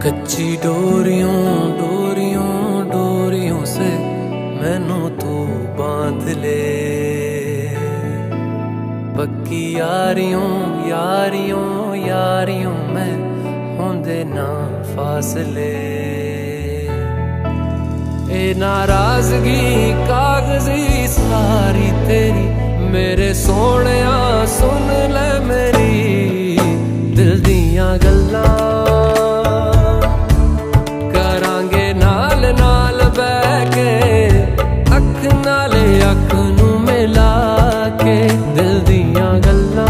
कच्ची डोरियों डोरियों डोरियों से मैनू तू बांध ले। पक्की यारियों यारियों यारियों में होंदे ना फासले। ए नाराजगी कागजी सारी तेरी मेरे सोहणिया सुन ले मेरी दिल दियां गल्लां। करांगे नाल नाल बैठ के अख नाले अख नू मिला के दिल दियां गल्लां।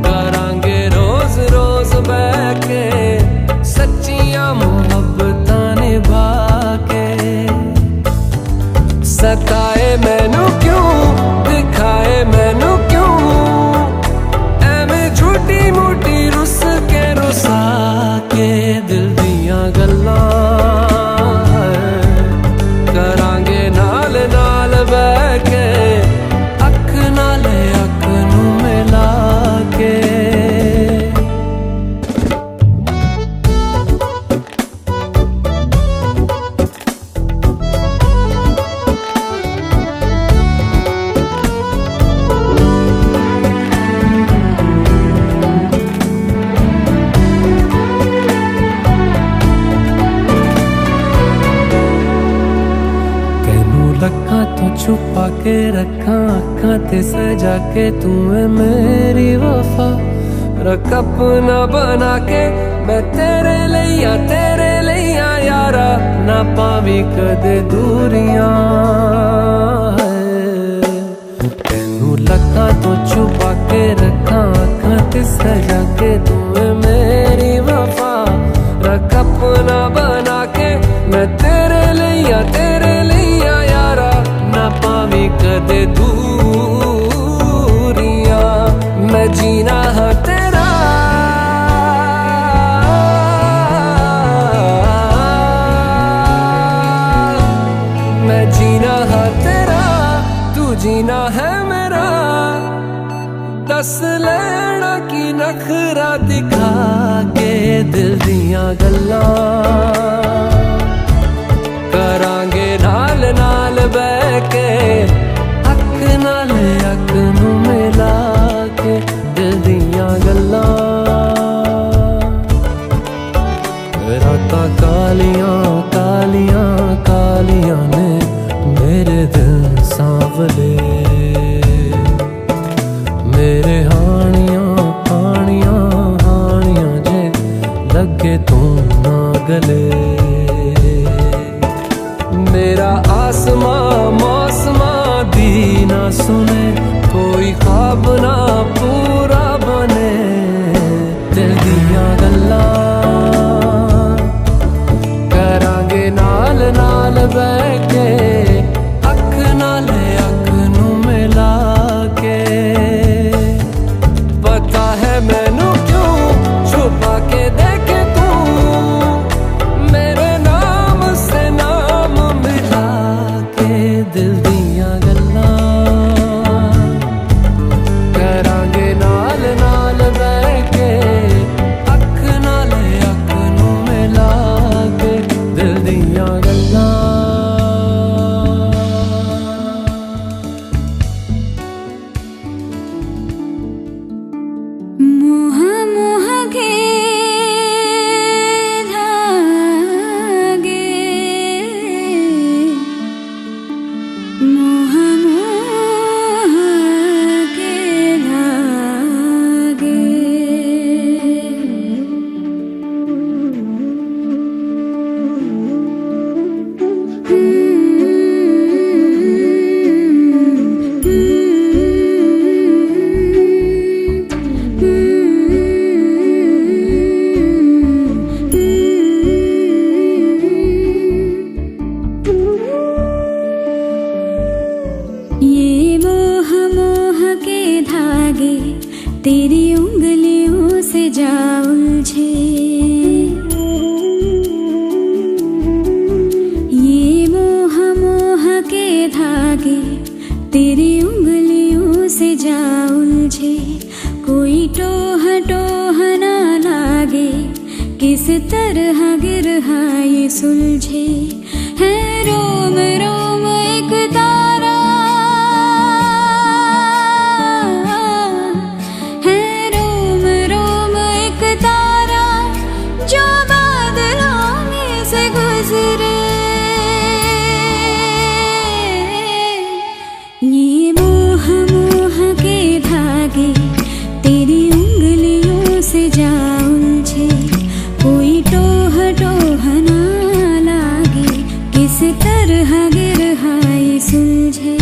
करांगे रोज रोज बैठ के सच्चियां मुहब्बतां निभा के। सताए मैनू क्यों दिखाए मैनू क्यों एवें झूठी मूठी रुस के रुसा के दिल दियां गल्लां। करांगे नाल नाल बैठ के अख नाले अख नू मिला के। रखा तो छुपा के रखा अखा ते सजा के तू है मेरी वफा। रख अपना बना के मैं तेरे लिया यारा ना पावी कदे दूरियां। तेनू लखा तो छुपा के रखा अखा ते सजा के तू है मेरी वफा। रख अपना बना के मैं तेरे लिया यारा ना पावी कदे दूरियां। मैं जीना है तेरा मैं जीना है तेरा तू जीना है मेरा। दस लेना की नखरा दिखा के दिल दियां गल्लां। करांगे नाल नाल बैठ के अख नाल अख नू मिला के दिल दियां गल्लां। रातां कालियां कालियां कालियां ने मेरे दिल सांवले। मेरे हानियां हानियां हानियां जे लगे तू ना गले। मेरा आसमां मौसमां दी ना सुने कोई ख्वाब ना पूरा बने दिल दियां गल्लां। करांगे नाल नाल बैठ के अख नाले अख नू मिला के। पता है मैनू क्यों छुपा के देखे तू मेरे नाम से नाम मिला के दिल दियां गल्लां। करांगे नाल नाल बैठ के अख नाले अख नू मिला के दिल दियां गल्लां। मोह मोह के धागे मोह मोह के धागे। ये मोह मोह के धागे तेरी उंगलियों से जा उलझे। ये मोह मोह के धागे तेरी उंगलियों से जा उलझे। कोई टोह टोह ना लागे किस तरह गिरहा ये सुलझे है रोम रोम एक तारा, है रोम रोम एक तारा जो बादलों में से गुजरे। ये मोह मोह के धागे तेरी उंगलियों से जा उलझे, कोई टोह टोह ना लागे, किस तरह गिरहा ये सुलझे।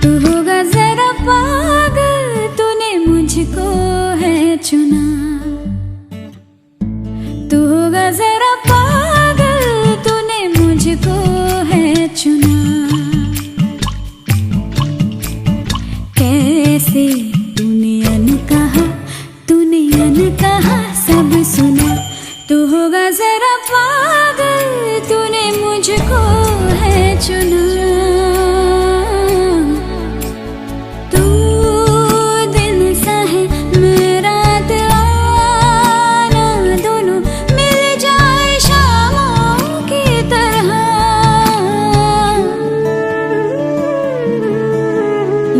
तू होगा जरा पागल, तूने मुझको है चुना। तू होगा जरा पागल, तूने मुझको है चुना। कैसे तूने अनकहा सब सुना। तू होगा जरा पागल, तूने मुझको है चुना।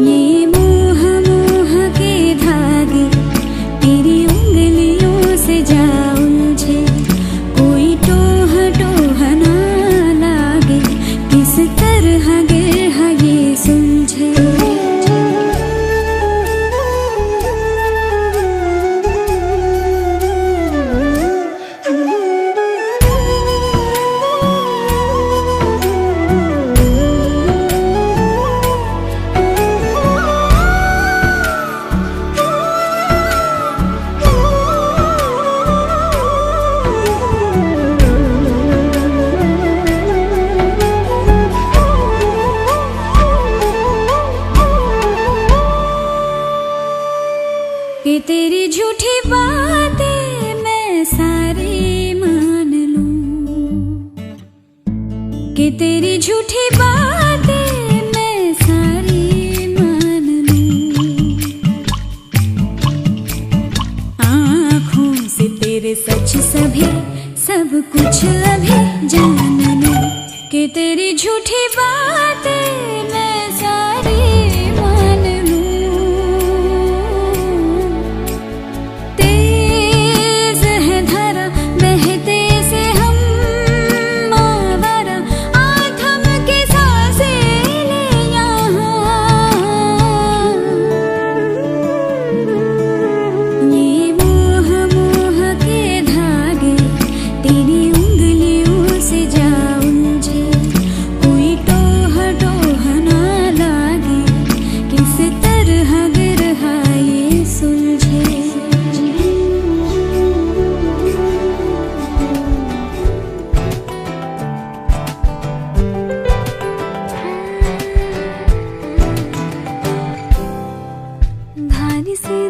ये मोह मोह के धागे तेरी उंगलियों से जा उलझे, कोई टोह टोह ना लागे, किस तरह गिरहा ये सुलझे। कि तेरी झूठी बातें मैं सारी मान लूं, कि तेरी झूठी बातें मैं सारी मान लूं। आँखों से तेरे सच सभी सब कुछ अभी जान लूं, कि तेरी झूठी बातें मैं सारी मान लूं।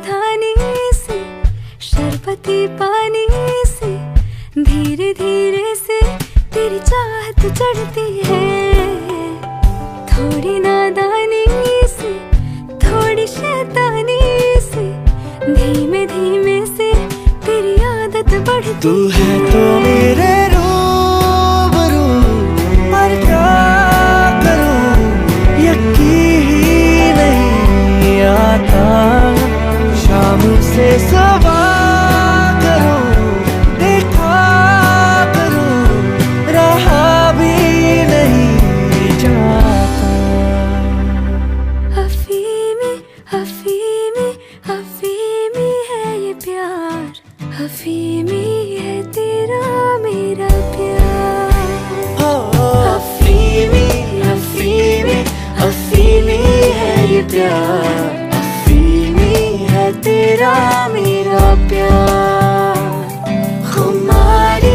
धानी से शरबती पानी से धीरे धीरे से तेरी चाहत चढ़ती है। थोड़ी नादानी से थोड़ी शैतानी से धीमे धीमे से तेरी आदत बढ़ती। तू है तो मेरे रूबरू, पर क्या करूं यकीन ही नहीं आता। शाम से सवार करूं, देखा करूं, रहा भी नहीं जाता। हफीमी हफीमी हफीमी है ये प्यार, हफीमी है तेरा मेरा प्यार। हफीमी हफीमी हफीमी है ये प्यार, तेरा मेरा प्यार। खुमारी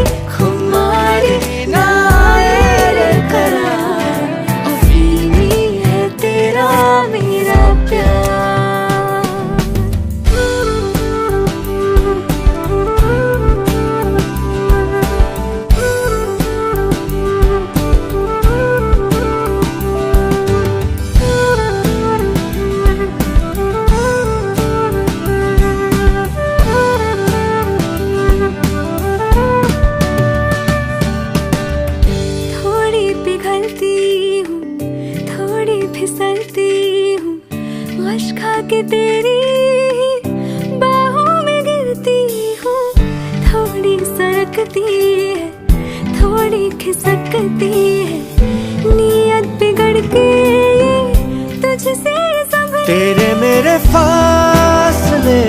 लगती है, थोड़ी खिसकती है, नीयत बिगड़ के ये तुझसे संभली। तेरे मेरे फासले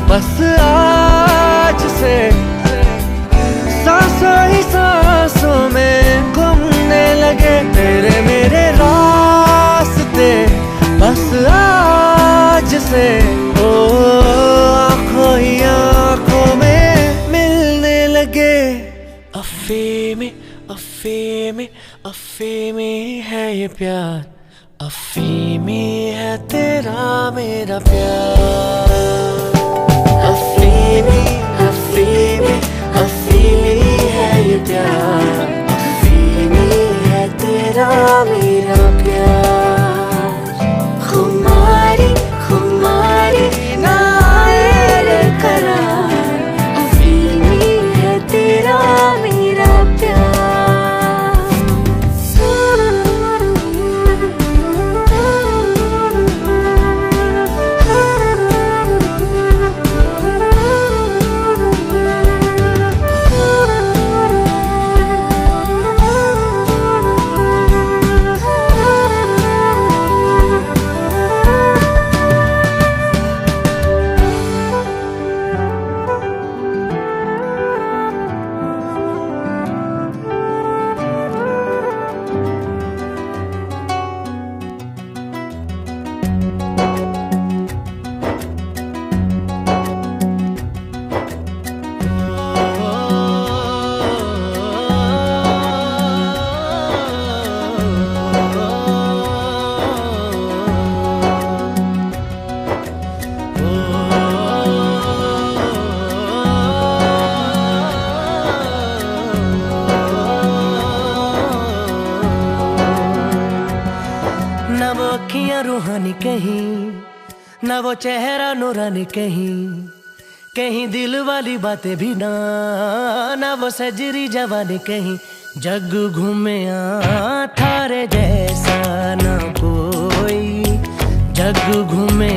बस आज से सांसों ही सांसों में घूमने लगे। तेरे मेरे रास्ते बस आज से ओ आँखों ही आँखों में मिलने लगे। अफीमी अफीमी अफीमी है ये प्यार, अफीमी है तेरा मेरा प्यार। अफीमी अफीमी अफीमी है ये प्यार, अफीमी है तेरा मेरा प्यार। खुमारी खुमारी ना आए रे करार, अफीमी है तेरा मेरा प्यार। न वो अखियां रूहानी कहीं, न वो चेहरा नूरानी कहीं, कहीं दिल वाली बातें भी ना, न वो सजरी जवानी कहीं। जग घूमे थारे जैसा न कोई, जग घूमे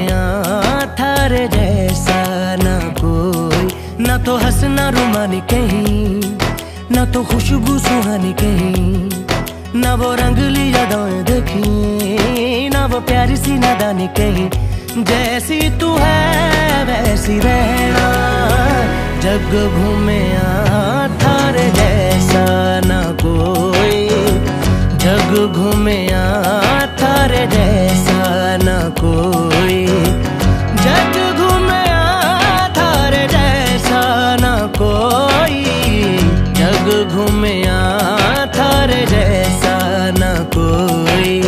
थारे जैसा न कोई। न तो हंसना रुमानी कहीं, न तो खुशबू सुहानी कहीं, न वो रंगली यादें देखी, न वो प्यारी सी नादानी कहीं। जैसी तू है वैसी रहना, जग घूमे थारे जैसा न कोई, जग घूमे थारे जैसा न कोई, जग घूमे थारे जैसा न कोई, जग घूमे थारे जैसा न कोई।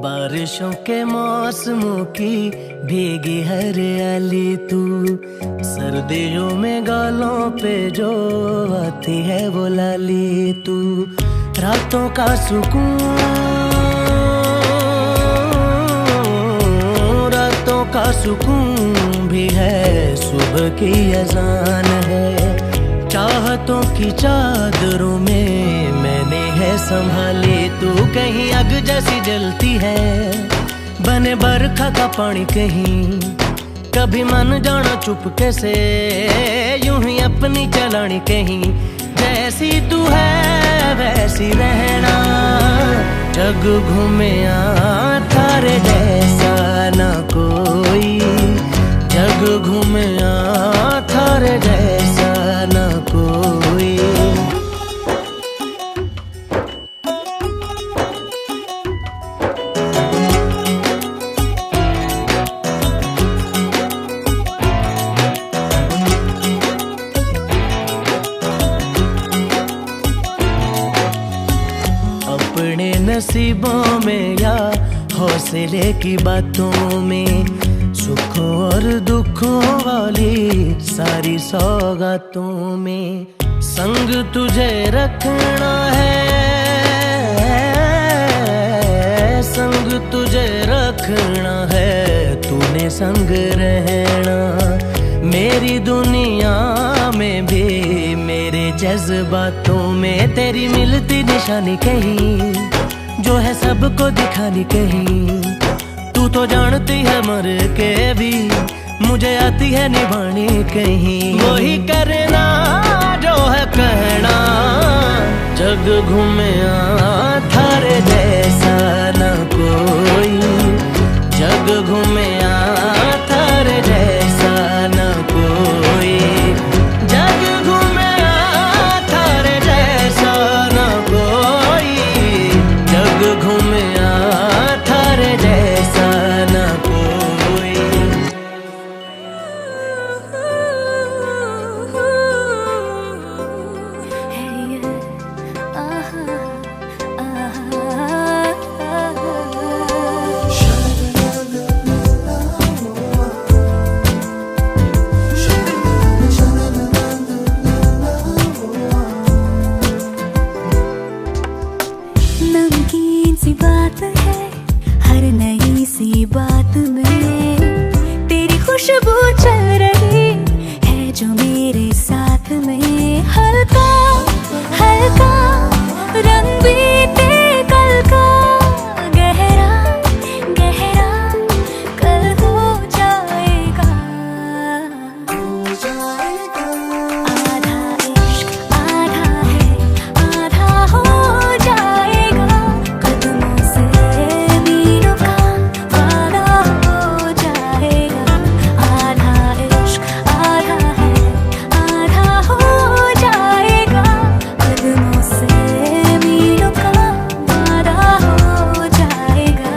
बारिशों के मौसमों की भीगी हरियाली तू, सर्दियों में गालों पे जो आती है वो लाली तू। रातों का सुकून, रातों का सुकून भी है, सुबह की अजान है। चाहतों की चादरों में मैंने है संभाली तू। कहीं आग जैसी जलती है, बने बरखा का पानी कहीं, कभी मन जाना चुपके से, यूं ही अपनी चलानी कहीं। जैसी तू है वैसी रहना, जग घूमे थारे जैसा न कोई, जग घूमे थारे जैसा न कोई। अपने नसीबों में या हौसले की बातों में, सुखों और दुखों वाली सारी सौगातों में संग तुझे रखना है, संग तुझे रखना है, तूने संग रहना। मेरी दुनिया में भी मेरे जज्बातों में तेरी मिलती निशानी कहीं, जो है सबको दिखानी कहीं। तू तो जानती है मर के भी मुझे आती है निभानी कहीं। वही करना जो है कहना, जग घूमया थारे जैसा न कोई, जग घूमया थारे जैसा न कोई, जग घूमया थारे जैसा न कोई, जग घूमया थारे जैसा न कोई। नमकीन सी बात है हर नई सी बात में, तेरी खुशबू चल रही है जो मेरे साथ में। हल्का हल्का रंग बीते कल का, गहरा गहरा कल हो जाएगा। आधा इश्क आधा है, आधा हो जाएगा, कदमों से मीलों का वादा हो जाएगा। आधा इश्क आधा है, आधा हो जाएगा, कदमों से मीलों का वादा हो जाएगा।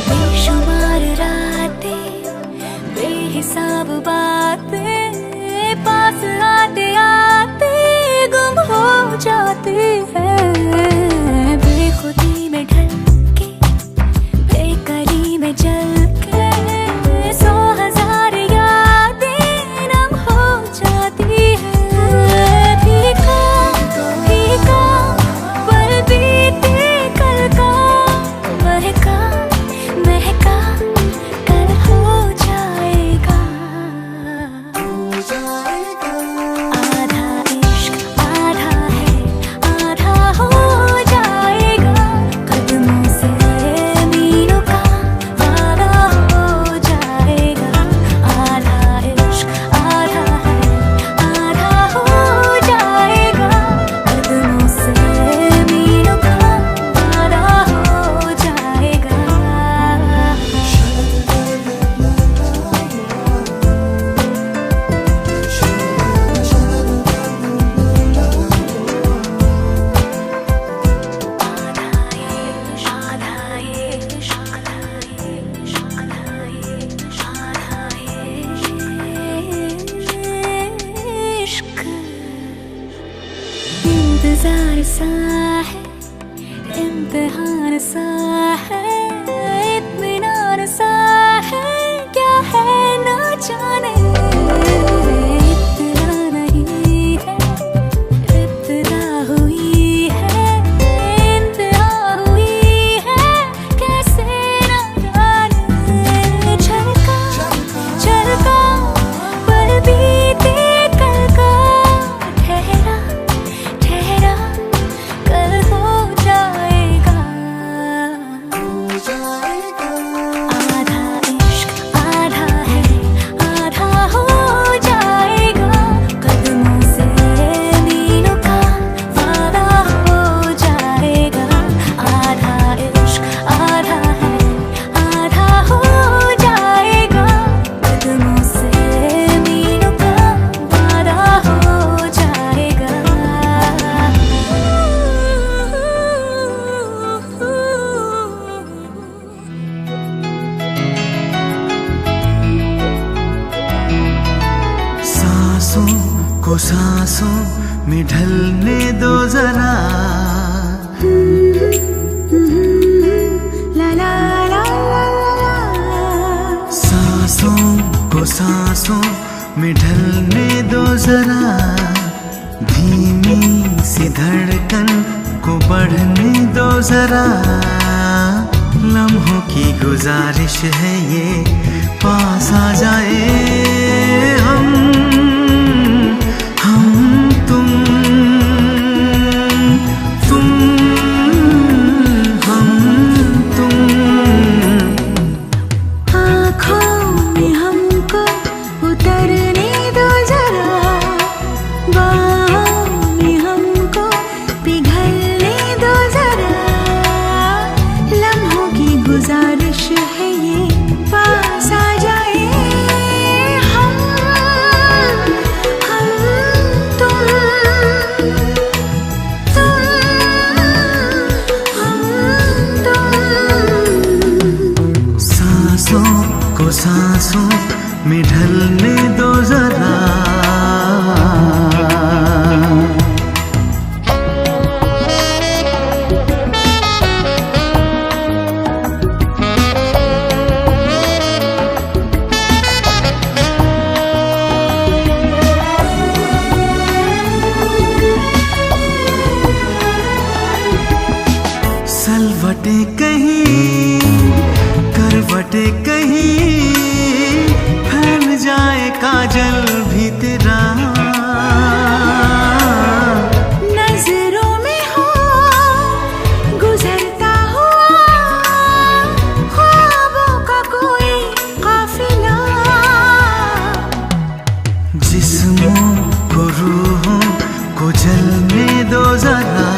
बेशुमार रातें, बेहिसाब बातें, पास आते आते गुम हो जाती है। बेखुदी में ढल के, बेकरी में जल के, 100,000 यादें नम हो जाती है। फीका फीका पल बीते कल का, महका महका कल हो जाएगा। आधा इश्क आधा है, आधा हो जाएगा, कदमों से मीलों का वादा हो जाएगा। आधा इश्क आधा है, आधा हो जाएगा, कदमों से मीलों का वादा हो जाएगा। इंतजार सा है, इम्तिहान सा है, इत्मीनान सा है, क्या है ना जाने। इतना नहीं है, इब्तिदा हुई है, इंतहा हुई है, कैसे ना जाने। छलका छलका पल बीते कल का, ठहरा ठहरा कल हो जाएगा। को सांसों में ढलने दो जरा। ला ला ला ला, सांसों को सांसों में ढलने दो जरा। धीमी सी धड़कन को बढ़ने दो जरा। लम्हों की गुजारिश है ये, पास आ जाए हम तुम हम तुम। आँखों में हमको उतरने दो जरा। बाहों में हमको पिघलने दो जरा। लम्हों की गुजारिश है ये, पास आ जाए हम तुम हम तुम। सांसों को सांसों में ढलने दो जरा। सलवटे कहीं करवटे कहीं, फैल जाए काजल भी तेरा। नजरों में हो गुजरता हुआ ख्वाबों का कोई काफिला। जिस्मों को रूहों को जलने दो जरा।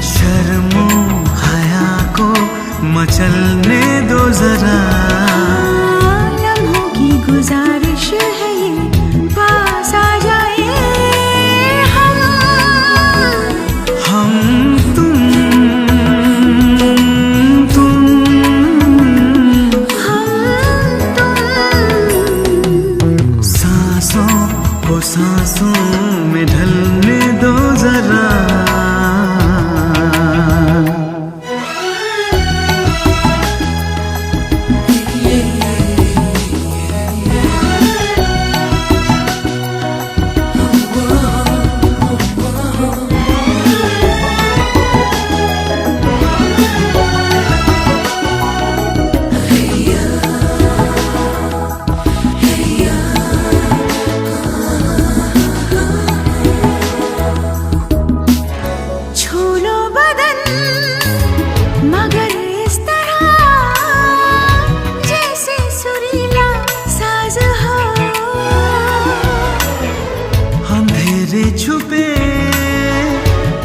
शर्मो हया को मचलने दो जरा। लम्हों की गुजारिश है ये, पास आ जाए हम तुम हम तुम। सांसों को सांसों में ढलने दो जरा। छुपे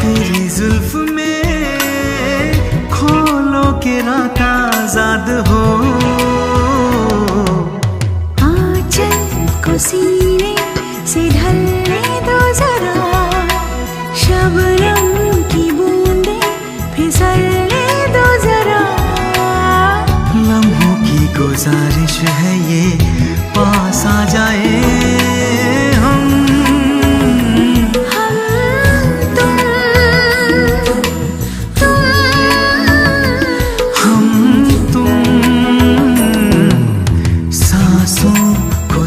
तेरी जुल्फ में, खोलो के रात आजाद हो। आंचल को सीने से ढलने दो जरा। शबनम की बूंदें फिसलने दो जरा। लम्हों की गुजारिश है ये, पास आ जाए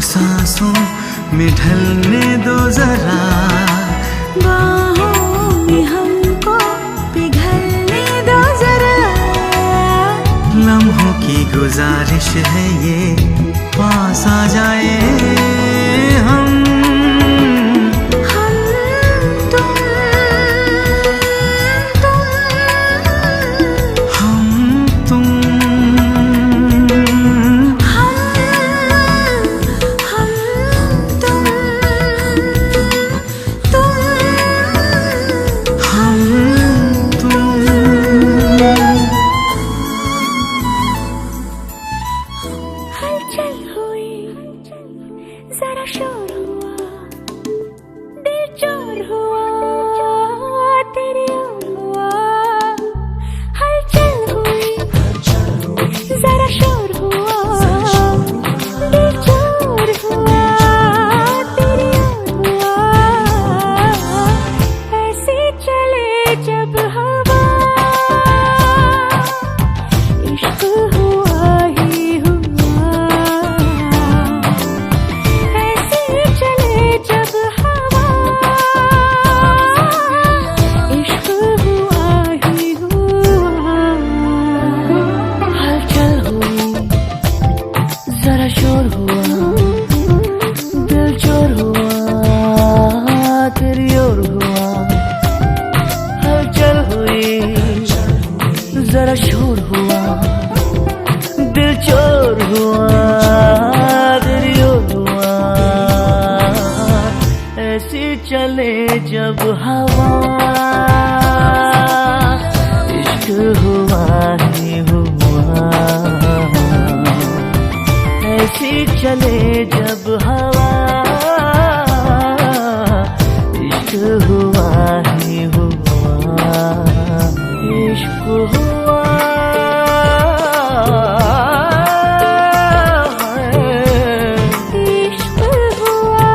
सांसों में ढलने दो जरा। बाहों में हमको पिघलने दो जरा। लम्हों की गुजारिश है ये, पास आ जाए हम तुम हम तुम। हलचल हुई चोर हुआ, दिल चोर हुआ, दिल चोर हुआ। ऐसी चले जब हवा, इश्क हुआ ही हुआ। ऐसी चले जब हवा, इश्क हुआ ही हुआ। इश्क हुआ, इश्क हुआ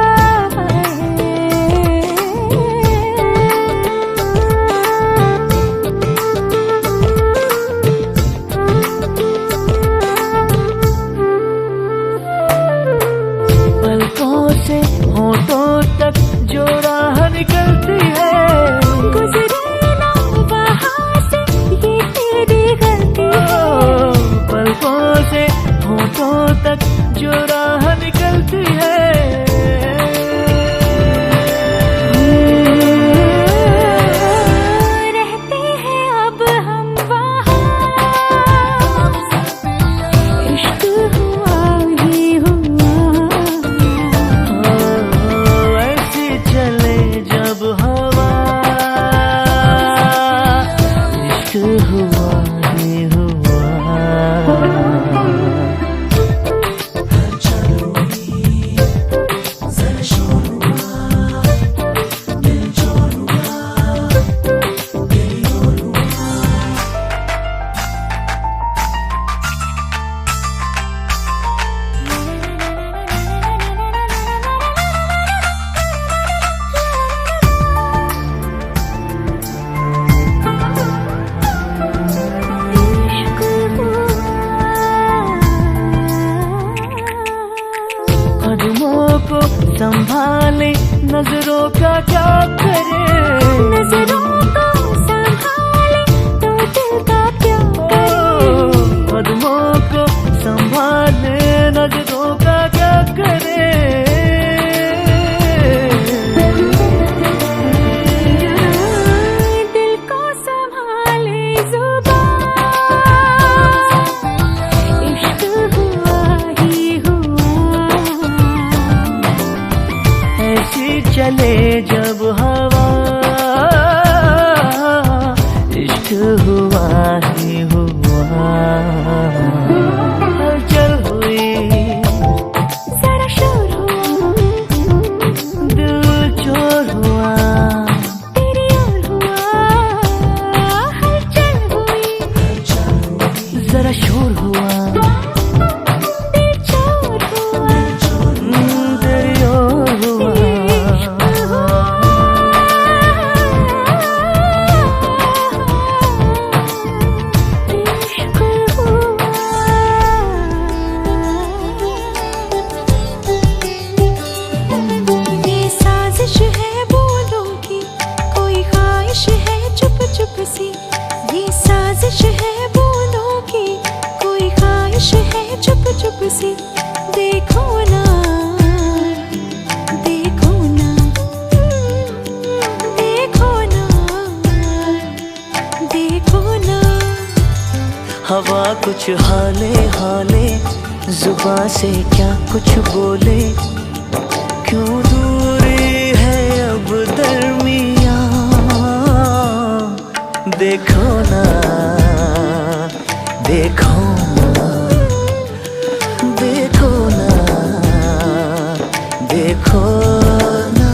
पलकों से होठों तक जो राह निकलती है, गुजरे ना वहाँ से ये तेरी गलती है। पलकों से होठों तक जो राह निकलती है। रहते हैं अब हम वहाँ, इश्क हुआ ही हुआ। ऐसी चले जब हवा, इश्क हुआ ही हुआ। कदमों को संभाले नजरों का क्या करे, नजरों को संभाले तो दिल का प्यार करे। कदमों को संभाले नजरों का क्या करे। दिल को संभाले जुबान, इश्क हुआ ही हुआ। ऐसी चले जब हवा, इश्क हुआ ही हुआ। हलचल हुई, जरा शोर हुआ, दिल चोर हुआ, तेरी ओर हुआ। हलचल हुई, जरा शोर हुआ, दिल चोर हुआ। तेरी ओर हुआ। ये साजिश है बोलों की, कोई ख्वाहिश है चुप चुप सी। ये साजिश है बोलों की, कोई ख्वाहिश है चुप चुप सी। देखो ना, देखो ना, देखो ना, देखो ना। हवा कुछ हाले हाले, जुबां से क्या कुछ बोले। क्यों दूरी है अब दरमियां, देखो ना, देखो ना, देखो ना, देखो ना।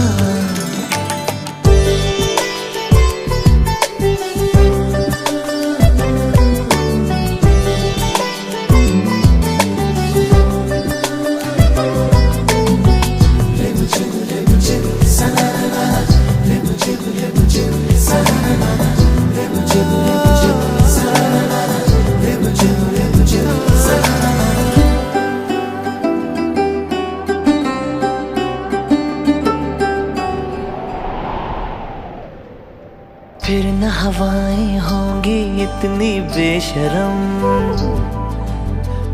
फिर न हवाएं होंगी इतनी बेशरम,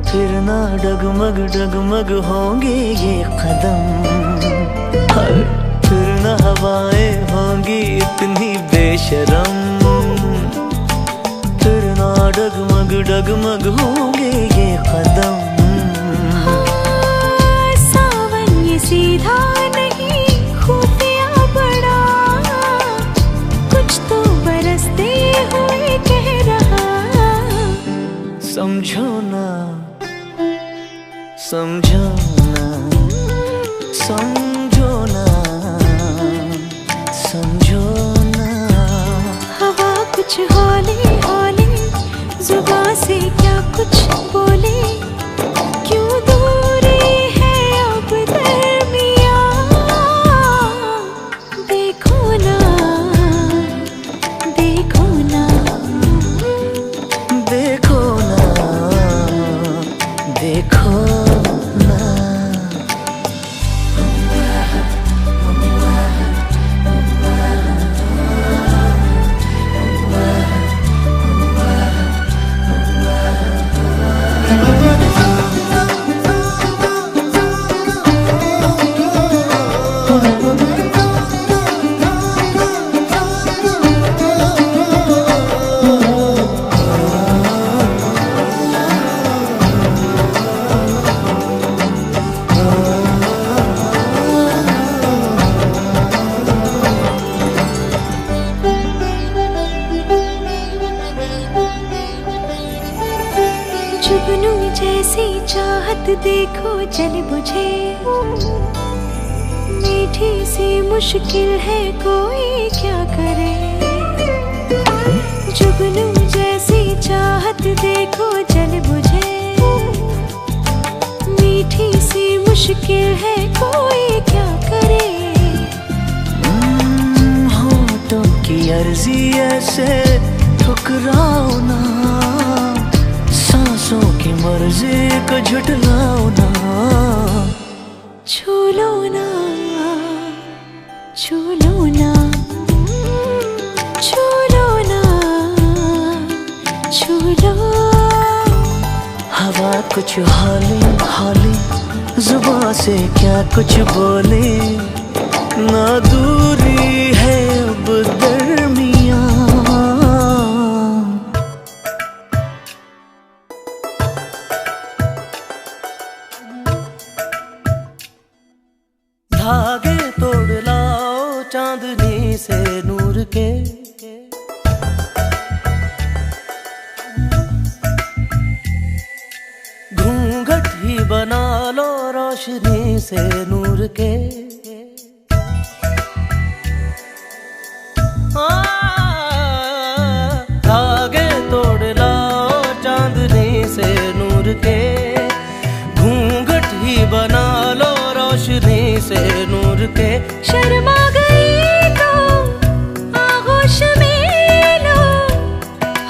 फिर न डगमग डगमग होंगे ये कदम। फिर न हवाएं होंगी इतनी बेशरम, फिर न डगमग डगमग होंगे ये कदम। सावन ये सीधा नहीं खुफिया बड़ा, कुछ तो बरसते हुए कह रहा। समझो ना समझो ना समझो ना समझो ना। हवा कुछ हौले हौले जुबां से क्या कुछ बोले, क्यों दूरी है अब दरमियां। देखो ना देखो ना देखो ना देखो ना। जुगनू जैसी चाहत देखो जल बुझे, मीठी सी मुश्किल है कोई क्या करे। जुगनू जैसी चाहत देखो जल बुझे, मीठी सी मुश्किल है कोई क्या करे। होठों की अर्जी ऐसे ठुकराओ ना, सांसों की मर्जी को झुठलाओ ना। छू लो ना छू लो ना छू लो ना छू लो। हवा कुछ हौले हौले जुबां से क्या कुछ बोले, ना दूरी है अब दरमियां। धागे तोड़ लाओ चांदनी से नूर के, घूंघट ही बना लो रोशनी से नूर के। धागे तोड़ लाओ चांदनी से नूर के, घूंघट ही बना लो रोशनी से नूर के। शर्मा गई तो आगोश में लो,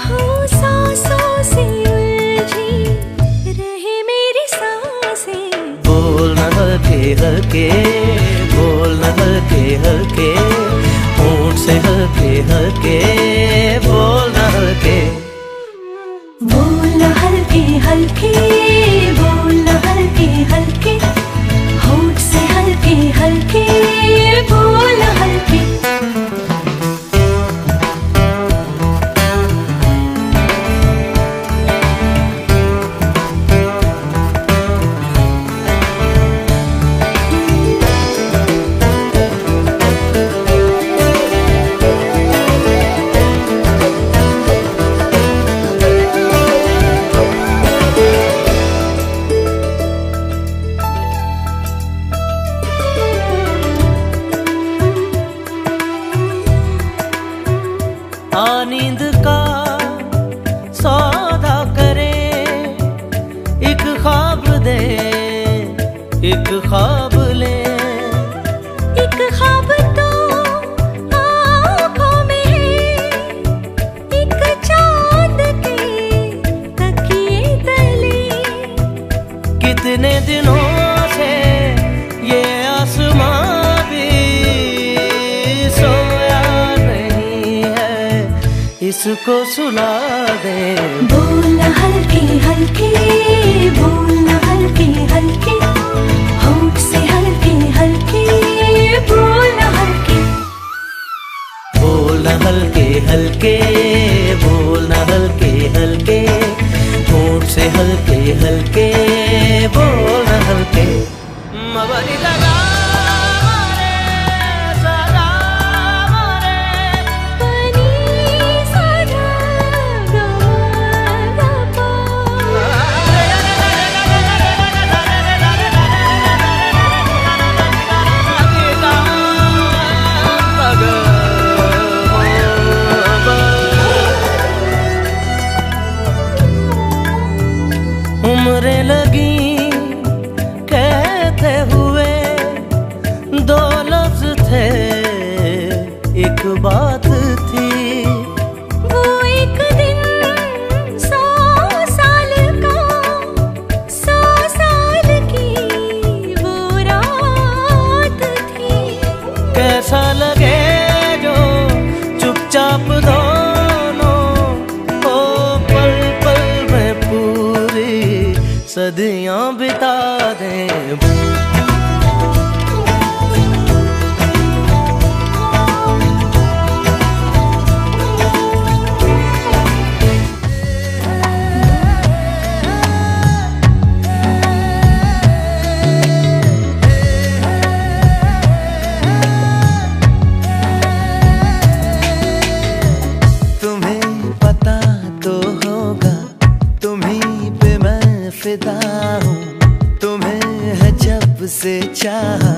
हो सांसों से उलझी रहे मेरी सांसें। बोलना हल्के हल्के बोलना हल्के हल्के, होंठ से हल्के हल्के बोलना हल्के। बोलना हल्के हल्के बोलना हल्के हल्के, होंठ से हल्के हल्के बोलना हल्के। नींद का सौदा करें, एक ख्वाब दे एक ख्वाब ले। एक ख्वाब तो आँखों में है, एक चांद के तकिए तले। कितने दिनों से ये आसमां भी सोया नहीं है, इसको सुला दे। बोलना हल्के हल्के बोलना हल्के हल्के, होंठ से हल्के हल्के बोलना हल्के। बोलना हल्के हल्के बोलना हल्के हल्के, नजरें लगी कहते हुए दो लफ्ज थे, एक बात थी। वो एक दिन 100 साल का, 100 साल की वो रात थी। कैसा लगे जो चुपचाप दोनों ओ पल पल में पूरी सदियां बिता दें। तुम्हें है जब से चाहा,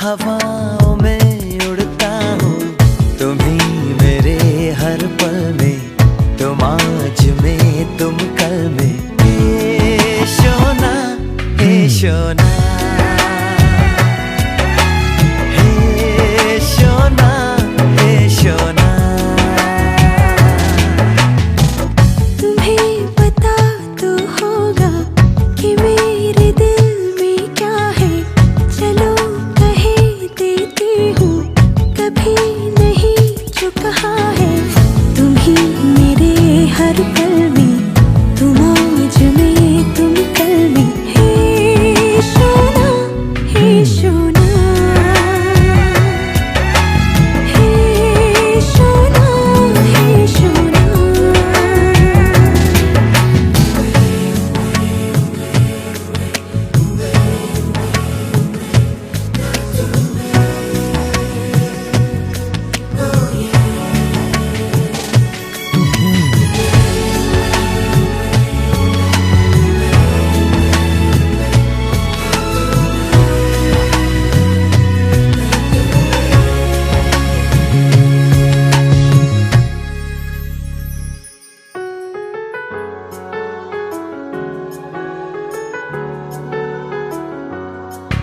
हवाओं में उड़ता हूँ। तुम ही मेरे हर पल में, तुम आज में तुम कल में। हे सोना, हे सोना, हे सोना, हे सोना।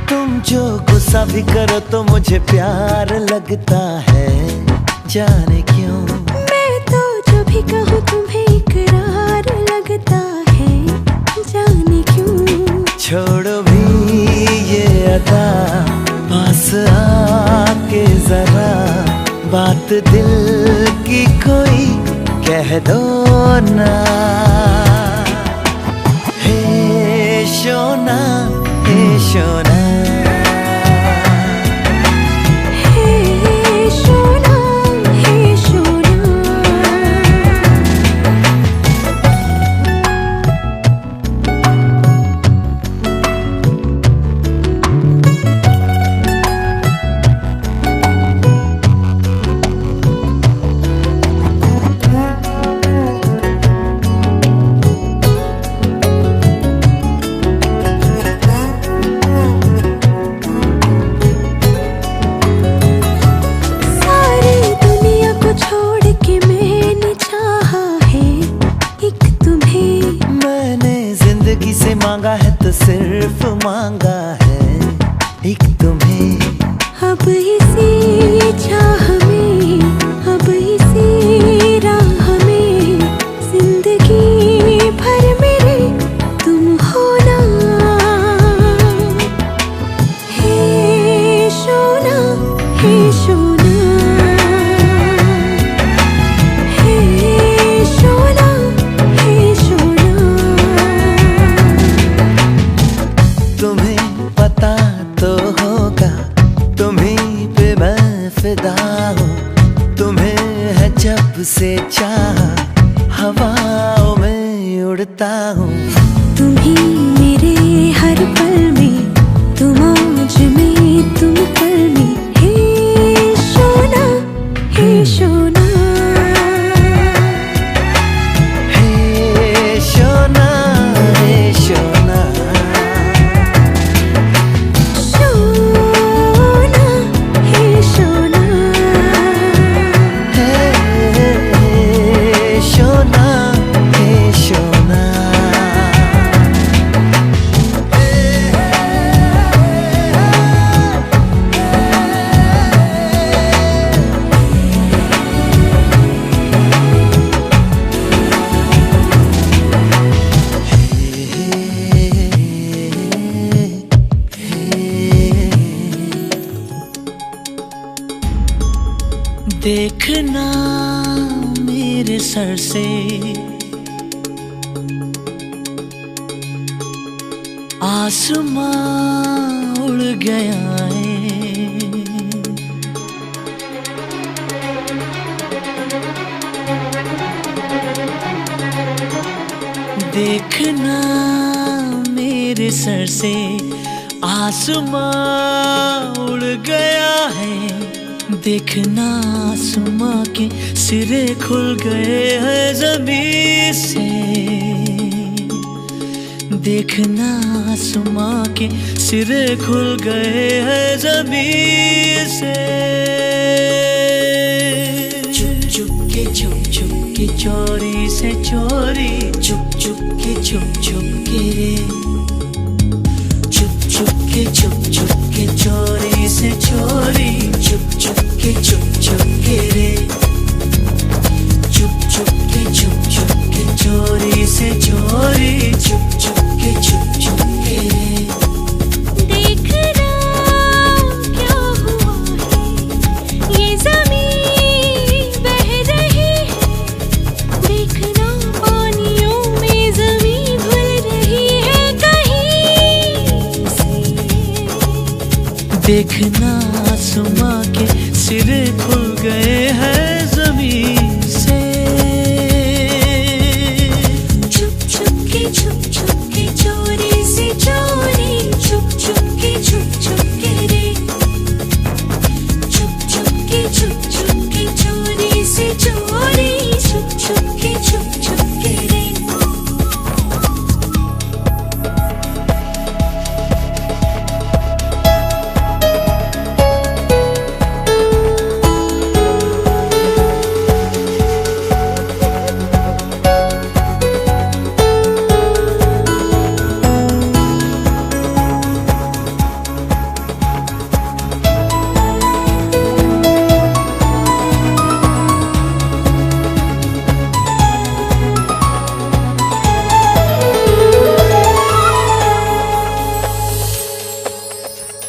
तुम जो गुस्सा भी करो तो मुझे प्यार लगता है, जाने क्यों। मैं तो जो भी कहूँ तुम्हें इकरार लगता है, जाने क्यों। छोड़ो भी ये अदा, पास आके जरा बात दिल की कोई कह दो ना। हे सोना, हे सोना, मांगा है तो सिर्फ मांगा है एक तुम्हें। अब इसी चाह में, अब इसी राह में, जिंदगी भर मेरे तुम होना। हे सोना, हे सोना, हे सोना, हे सोना। तुम्हें पता तो होगा, तुम्हीं पे मैं फिदा हूँ। तुम्हें है जब से चाहा, हवाओं में उड़ता हूँ। तुम ही मेरे हर पल में, तुम आज में तुम कल में। हे सोना, हे सोना, हे सोना, हे सोना, सोना, हे सोना, हे सोना, हे सोना। देखना मेरे सर से आसमां उड़ गया है। देखना मेरे सर से आसमां उड़ गया है। देखना आसमां के सिरे खुल गए हैं ज़मीन से। देखना आसमां के सिरे खुल गए हैं ज़मीन से। छुप छुप के चोरी से चोरी, छुप छुप के रे। छुप के चोरी से चोरी, छुप के रे। छुप के चोरी से चोरी, छुप के रे। देखना क्या हुआ है, ये ज़मीन बह रही है। देखना पानियों में ज़मीन भूल रही है कहीं से। देखना आसमां के सिरे खुल गए हैं ज़मीन से। छुप के चोरी से चोरी, छुप के रे। छुप के चोरी से चोरी, छुप के रे।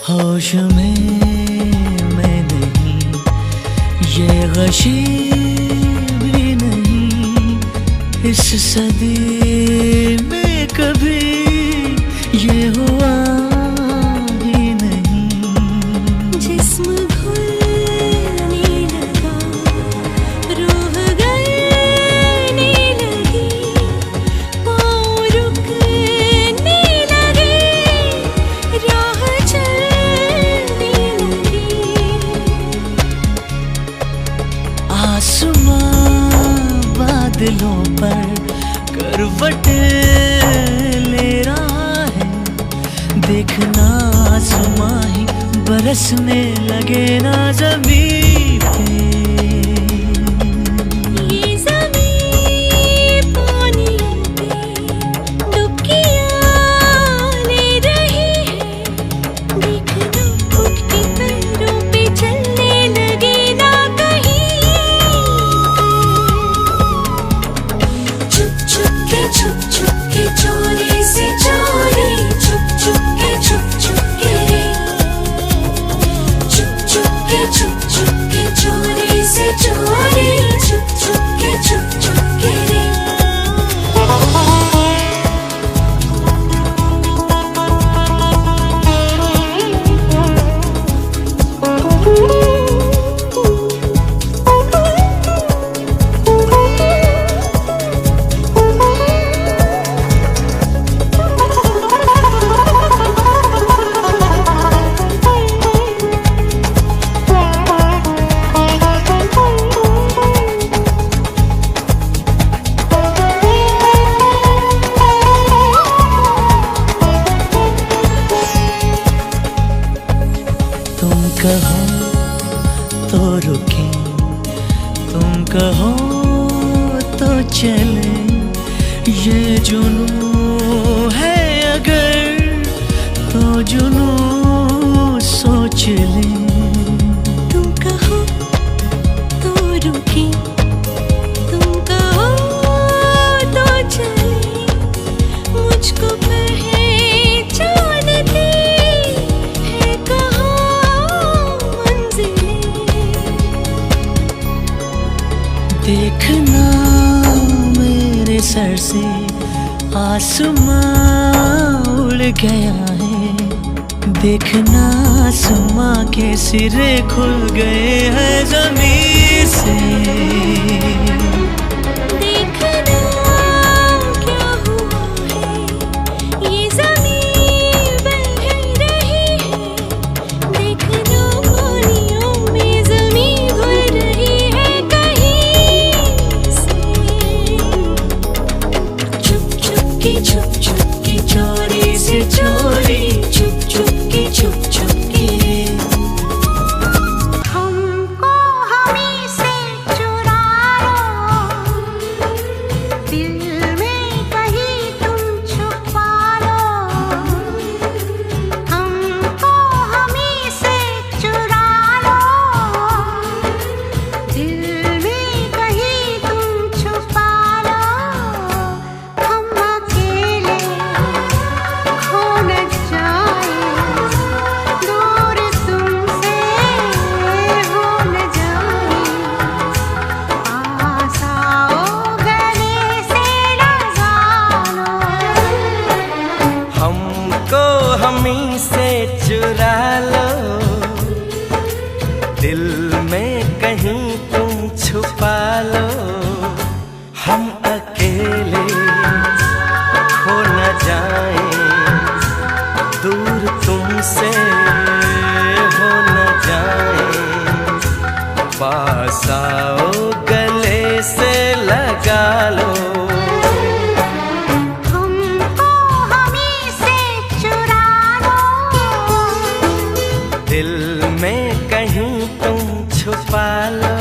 होश में मैं नहीं, ये गशी भी नहीं। इस सदी में कभी ये हुआ ही नहीं। जिस्म घुलने लगा, रूह गलने लगी, पाँव रुकने लगे, राह चलने लगी। आसमां बादलों पर करवट ले रहा है। देखना आसमां ही बरसने लगे ना ज़मीन पे। ये ज़मीन पानियों पे डुबकियाँ ले रही है। देखना उठके पैरों पे चलने लगे ना कहीं पे। छुप के चोरी से चोरी, छुप के रे। छुप के चोरी से चोरी, छुप के रे। तुम कहो तो रुके, तुम कहो तो चले। ये जुनून है अगर तो जुनून सोच ले। तुम कहो तो रुके, तुम कहो तो चले। मुझको पहचानती है कहाँ मंजिलें। से आसमां उड़ गया है। देखना आसमां के सिरे खुल गए हैं ज़मीन से। देखना क्या हुआ है, ये ज़मीन बह रही है। देखना पानियों में ज़मीन भर रही है कहीं से। छुप छुप के चोरी से चोरी, छुप छुप के हमको हमी से चुरा लो, दिल में कहीं तुम छुपा लो। हमको हमी से चुरा लो, दिल में कहीं तुम छुपा लो। हम अकेले खो न जाए, दूर तुमसे हो न जाए। पास आओ गले से लगा लो। हमको हमी से चुरा लो, दिल में कहीं तुम छुपा लो। हम अकेले खो न जाएं, दूर तुमसे हो न जाएं। पास आओ गले से लगा लो। हमको हमी से चुरा लो, दिल में कहीं तुम छुपा लो।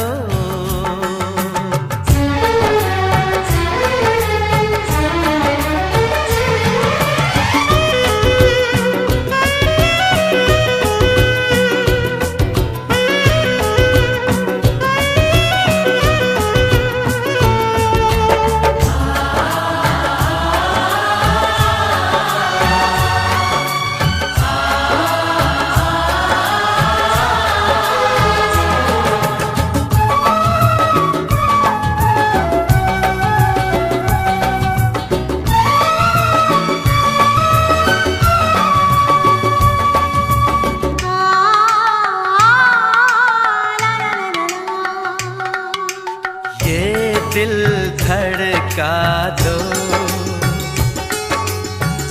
ये दिल धड़का दो,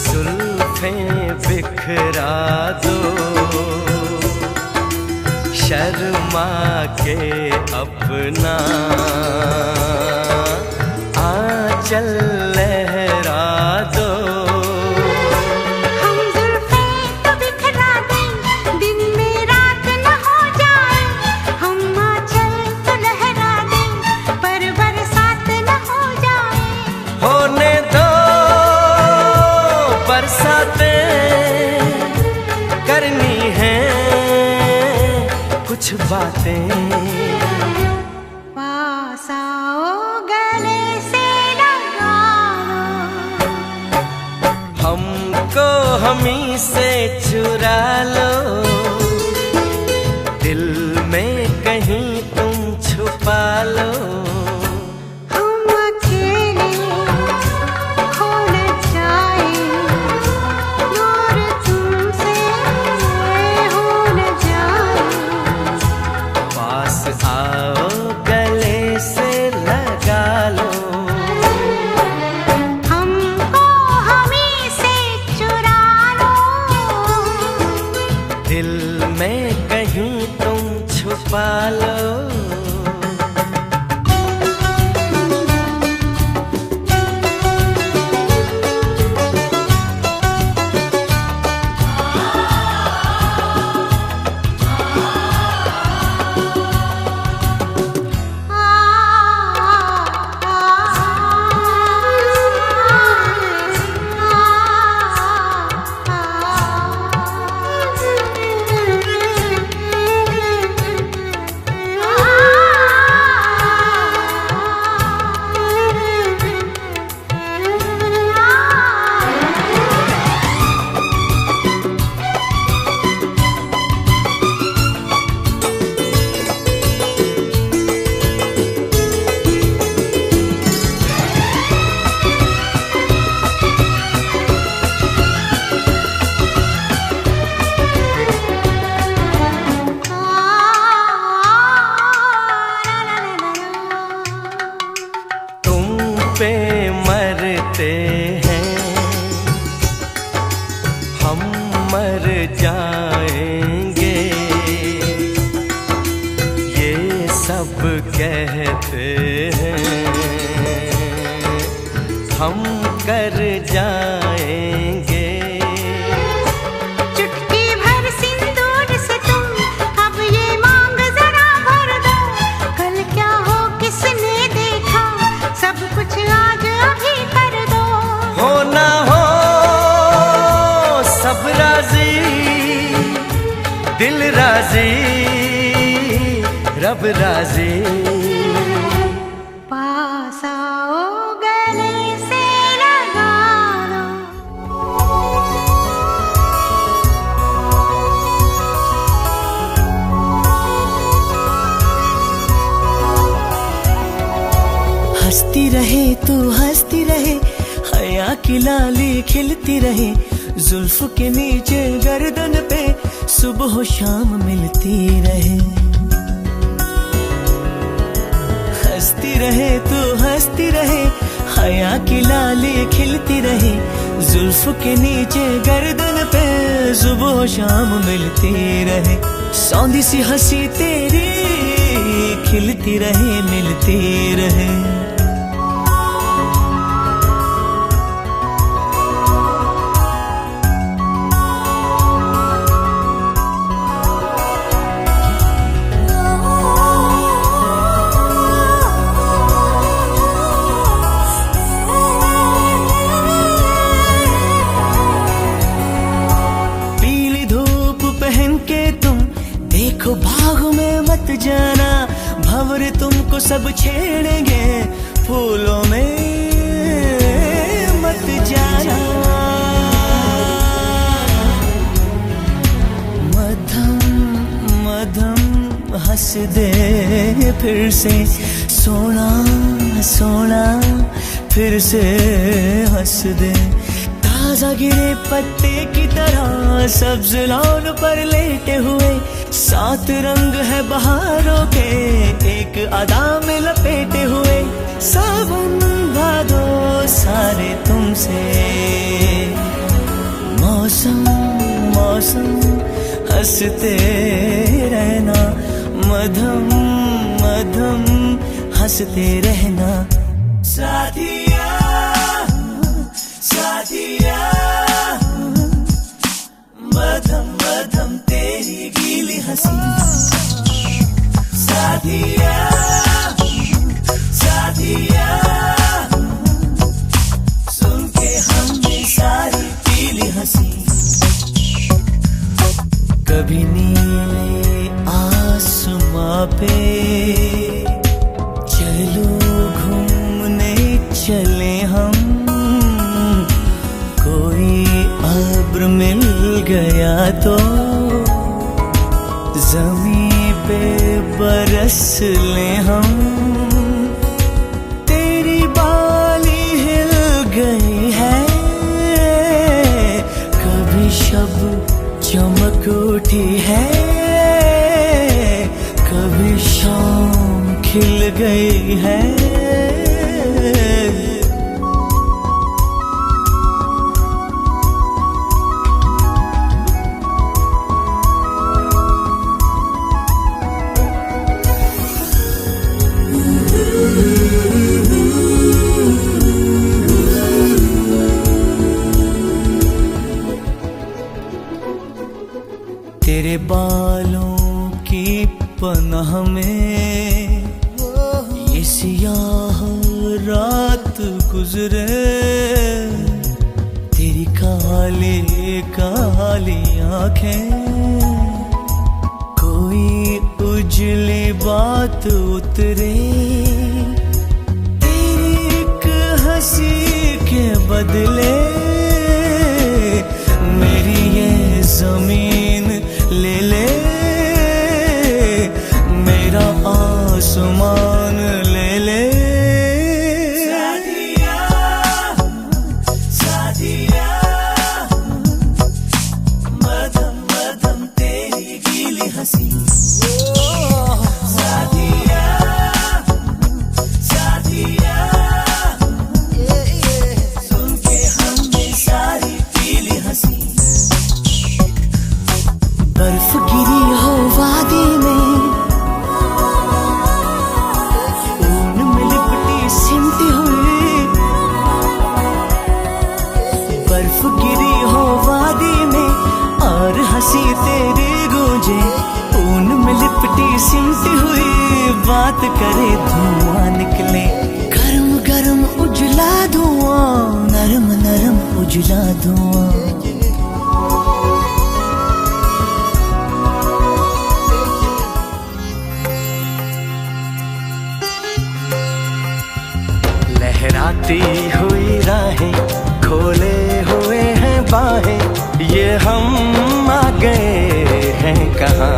जुल्फें बिखरा दो। शर्मा के अपना आंचल लहरा दो। हम जुल्फें तो बिखरा दें, दिन में रात न हो जाए। हम आंचल तो लहरा दें, पर बरसात न हो जाए। होने दो बरसातें, करनी है कुछ बातें। पास आओ गले से लगा लो। हमको हमी से चुरा लो, दिल में कहीं तुम छुपा लो। हम अकेले खो न जाए, दूर तुमसे हो न जाए। पास आओ गले से लगा लो। हमको हमी से चुरा लो, दिल जाएंगे। ये सब कहते हैं हम कर जाएंगे। चुटकी भर सिंदूर से तुम अब ये मांग जरा भर दो। कल क्या हो किसने देखा, सब कुछ आज अभी कर दो। हो ना हो सब राजी, दिल राजी, रब राजी। पास आओ गले से लगा लो। हंसती रहे तू हंसती रहे, हया की लाली खिलती रहे, जुल्फ के नीचे गर्दन पे सुबह शाम मिलती रहे। हंसती रहे तू हंसती रहे, हया की लाली खिलती रहे, जुल्फ के नीचे गर्दन पे सुबह शाम मिलती रहे। सौंधी सी हंसी तेरी खिलती रहे मिलती रहे। देखो बाग में मत जाना, भंवरे तुमको सब छेड़ेंगे, फूलों में मत जाना। मधम मधम हंस दे फिर से, सोना सोना फिर से हंस दे। ताजा गिरे पत्ते की तरह सब्ज लॉन पर लेटे हुए, सात रंग है बहारों के एक अदा में लपेटे हुए। सावन भादो सारे तुमसे, मौसम मौसम हंसते रहना, मधम मधम हंसते रहना। साथिया साथिया मधम मधम तेरी गीली हंसी। साथिया साथिया सुन के हमने सारी पीली हंसी। कभी नीले आसमां पे चलो घूमने चले हम, कोई अब्र मिल गया तो ज़मीं पे बरस ले हम। तेरी बाली हिल गई है, कभी शब चमक उठी है, कभी शाम खिल गई है। तेरे बालों की पनाह में ये सियाह रात गुजरे, तेरी काली काली आंखें कोई उजली बात उतरे, तेरी एक हंसी के बदले मेरी ये जमीन ले ले, मेरा आसमान ले ले। साथिया साथिया मधम मधम तेरी गीली हंसी। साथिया साथिया सुन के हमने बर्फ गिरी हो वादी में और हंसी तेरी गूंजे, ऊन में लिपटी सिमटी हुई बात करे धुआं निकले। गरम गरम उजला धुआं, नरम नरम उजला धुआं। लहराती हुई राहें, खोले हुए हैं बाहें, ये हम आ गए हैं कहाँ।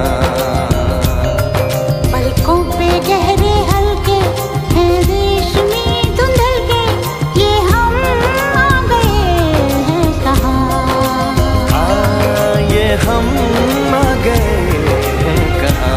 पलकों पे गहरे हल्के हैं रेशमी धुंधल के, ये हम आ गए हैं कहाँ। ये हम आ गए हैं कहाँ।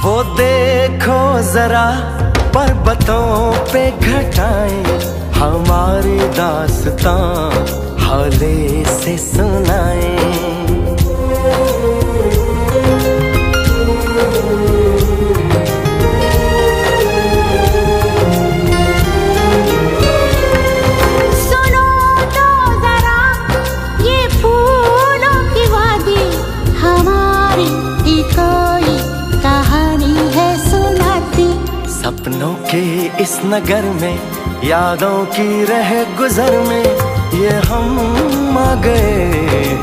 वो देखो जरा पर्वतों पे घटाएं, हमारी दास्तां हौले से सुनाएं। सुनो तो जरा ये फूलों की वादी, हमारी ही कोई कहानी है सुनाती। सपनों के इस नगर में, यादों की रह गुजर में, ये हम आ गए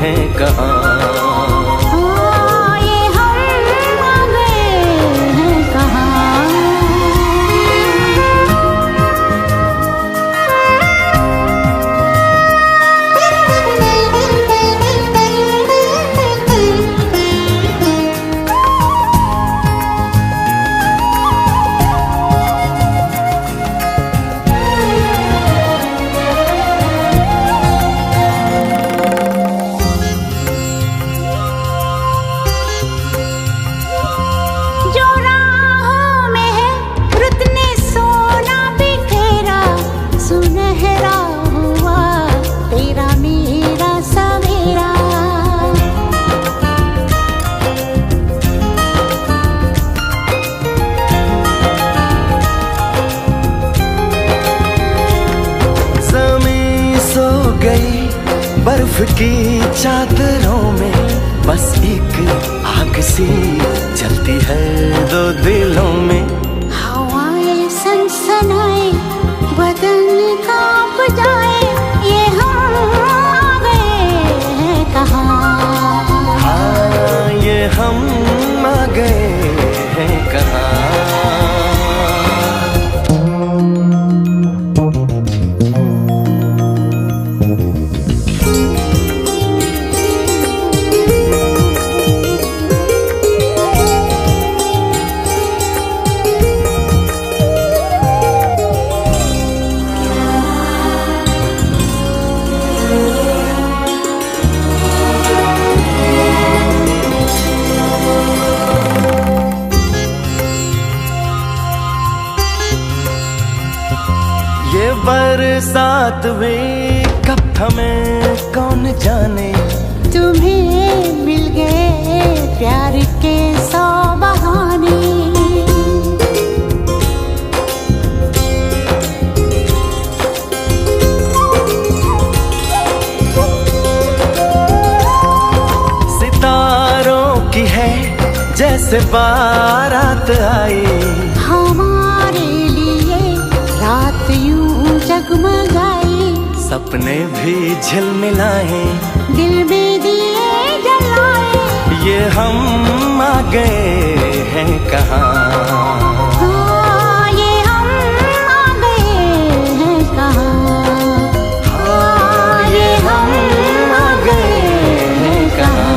हैं कहाँ। ये हम आ गए हैं कहाँ। बर्फ की चादरों में बस एक आग सी जलती है दो दिलों में। हवाएं सनसनाए, बदन कांप जाए, ये हम आ गए हैं कहाँ। हाँ, ये हम आ गए हैं कहाँ। ये बरसात में कब थमे कौन जाने, तुम्हें मिल गए प्यार के 100 बहाने। सितारों की है जैसे बारात आई, हमारे लिए रात यूं जगमगाई। सपने भी झिलमिलाए, दिल में दिए जलाए, ये हम आ गए हैं कहाँ। ये हम आ गए हैं कहाँ। ये हम आ गए हैं कहाँ।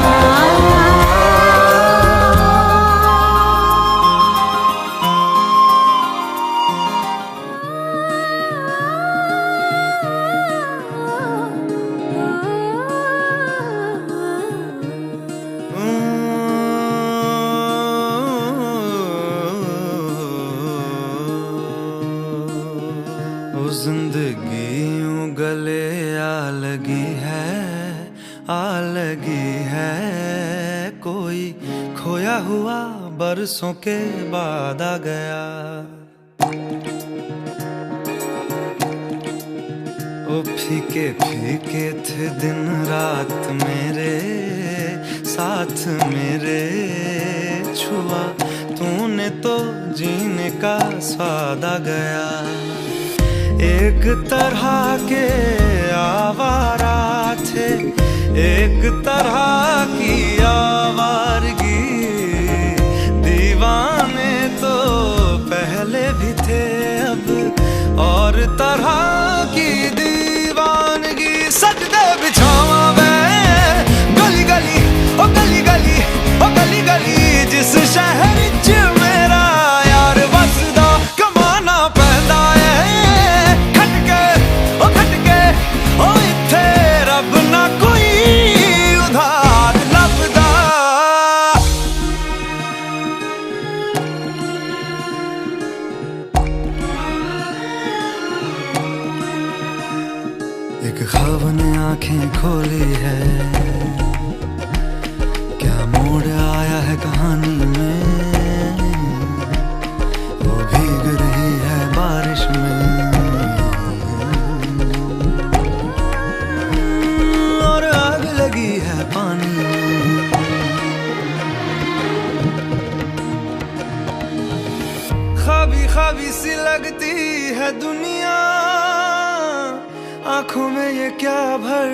कोई खोया हुआ बरसों के बाद आ गया। ओ फीके फीके थे दिन रात मेरे साथ मेरे, छुआ तूने तो जीने का स्वाद आ गया। एक तरह के आवारा थे, एक तरह की आवारगी, दीवाने तो पहले भी थे अब और तरह की दीवानगी। सजदे बिछावा मैं गली गली ओ गली गली ओ गली गली, जिस शहर च मेरा यार वसदा कमाना पैंदा है खटके ओ इत्थे रब ना कोई उधार लभदा। एक ख्वाब ने आंखें खोली है, क्या मोड़ आया है कहानी में, वो भीग रही है बारिश में और आग लगी है पानी में। ख्वाबी ख्वाबी सी लगती है दुनिया, आंखों में ये क्या भर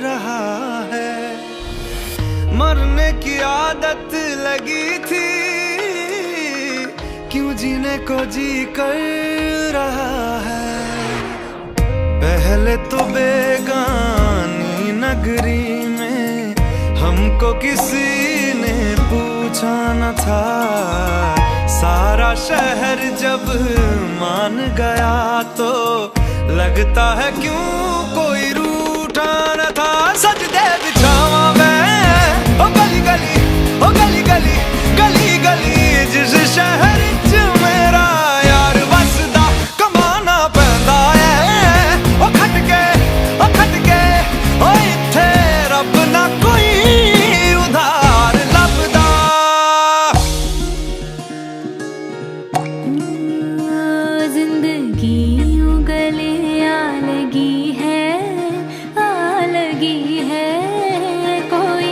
रहा है। मरने की आदत लगी थी, क्यों जीने को जी कर रहा है। पहले तो बेगानी नगरी में हमको किसी ने पूछा न था, सारा शहर जब मान गया तो लगता है क्यों कोई रूठा न था। सजदे बिछावा मैं ओ गली गली ओ गली गली गली गली, जिस शहर च मेरा यार वसदा कमाना पैंदा है ओ खटके ओ इत्थे रब ना कोई उधार लभदा। जिंदगी उगले आलगी है, कोई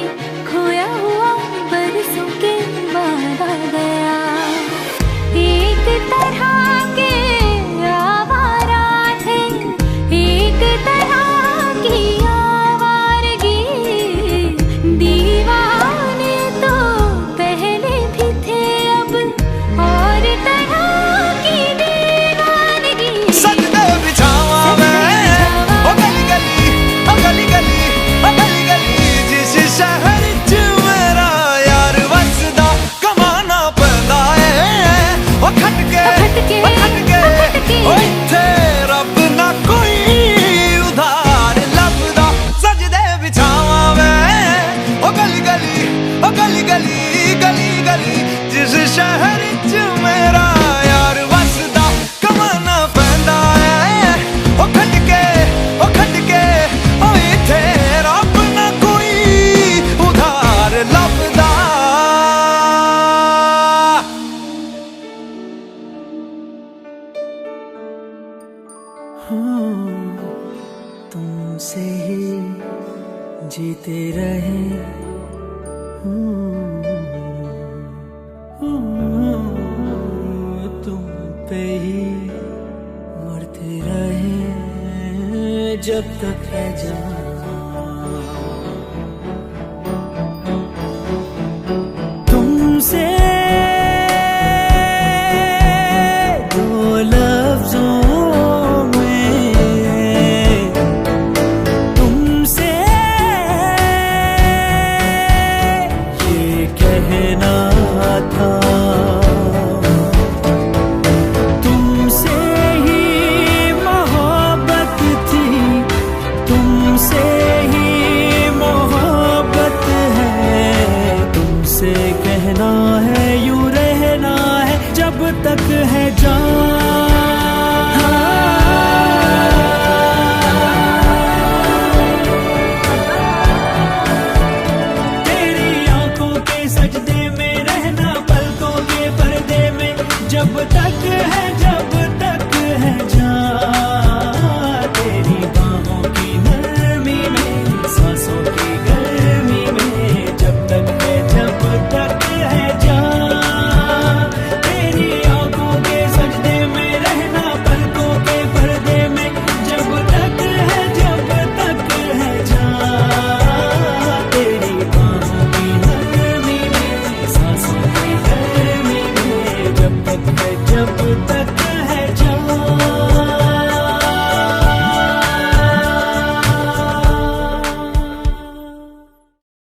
खोया हुआ बरसों के बाद आ गया। एक तरह के आवारा थे, एक तरह की आवारगी, दीवाने तो पहले भी थे अब और तरह की दीवानगी। सजदे बिछावा मैं ओ गली गली ओ गली गली ओ गली गली, जिस शहर च मेरा यार वसदा कमाना पैंदा है ओ खटके ओ इत्थे रब ना कोई उधार लभदा। सजदे बिछावा मैं ओ गली गली ओ गली गली गली गली, जिस शहर च मेरा यार वसदा कमाना पैंदा है ओ खटके ओ इत्थे रब ना कोई उधार लभदा। तुमसे ही जीते रहे, तुम पे ही मरते रहे जब तक है जान। तुमसे दो लफ्जों में, तुमसे ये कहना